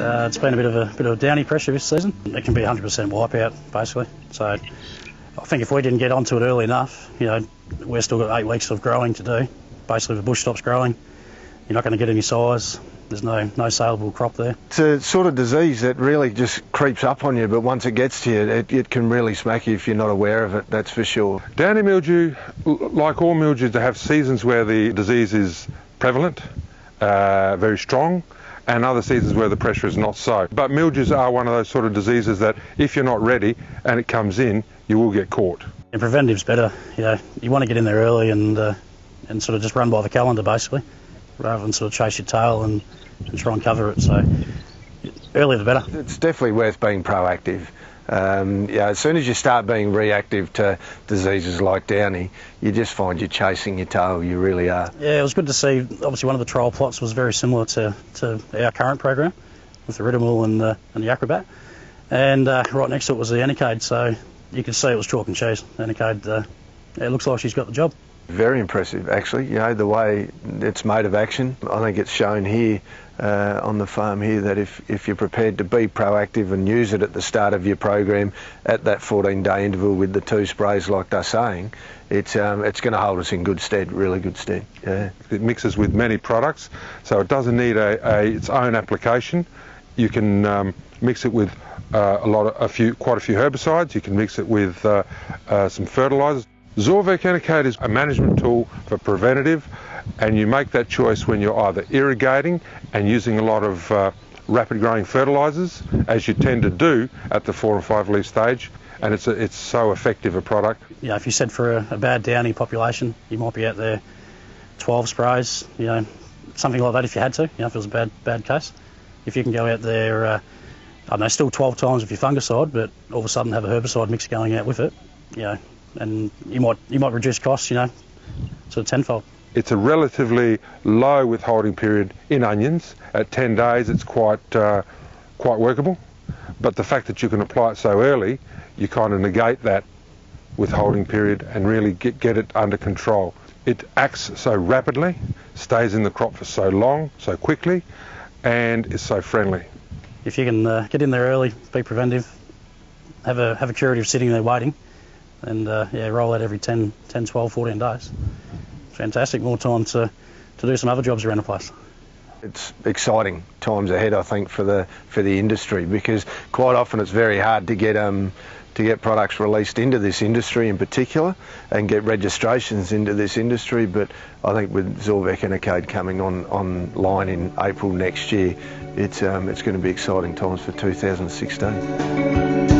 It's been a bit of a downy pressure this season. It can be 100% wipeout, basically. So I think if we didn't get onto it early enough, we've still got 8 weeks of growing to do. Basically, if the bush stops growing, you're not going to get any size. There's no saleable crop there. It's a sort of disease that really just creeps up on you, but once it gets to you, it can really smack you if you're not aware of it, that's for sure. Downy mildew, like all mildews, they have seasons where the disease is prevalent, very strong, and other seasons where the pressure is not so. But mildews are one of those sort of diseases that if you're not ready and it comes in, you will get caught. And preventive's better. You want to get in there early and sort of just run by the calendar, basically, rather than sort of chase your tail and try and cover it. So earlier the better. It's definitely worth being proactive. As soon as you start being reactive to diseases like Downy, you just find you're chasing your tail, you really are. Yeah, it was good to see. Obviously one of the trial plots was very similar to our current program with the Wetherall and the Acrobat, and right next to it was the Enicade, so you could see it was chalk and cheese. Enicade, it looks like she's got the job. Very impressive, actually, the way it's made of action. I think it's shown here on the farm here that if you're prepared to be proactive and use it at the start of your program at that 14-day interval with the 2 sprays like they're saying, it's going to hold us in good stead, really good stead. Yeah. It mixes with many products, so it doesn't need its own application. You can mix it with quite a few herbicides. You can mix it with some fertilisers. Zorvec Enicade is a management tool for preventative, and you make that choice when you're either irrigating and using a lot of rapid growing fertilisers, as you tend to do at the 4 and 5 leaf stage, and it's so effective a product. If you said for a bad downy population, you might be out there 12 sprays, something like that if you had to, if it was a bad case. If you can go out there, I don't know, still 12 times with your fungicide, but all of a sudden have a herbicide mix going out with it, and you might reduce costs, sort of tenfold. It's a relatively low withholding period in onions. At 10 days, it's quite workable. But the fact that you can apply it so early, you kind of negate that withholding period and really get it under control. It acts so rapidly, stays in the crop for so long, so quickly, and is so friendly. If you can get in there early, be preventive, have a curative sitting there waiting, and roll out every 10, 12, 14 days. Fantastic, more time to do some other jobs around the place. It's exciting times ahead, I think, for the industry, because quite often it's very hard to get products released into this industry in particular and get registrations into this industry. But I think with Zorvec Enicade coming online in April next year, it's going to be exciting times for 2016.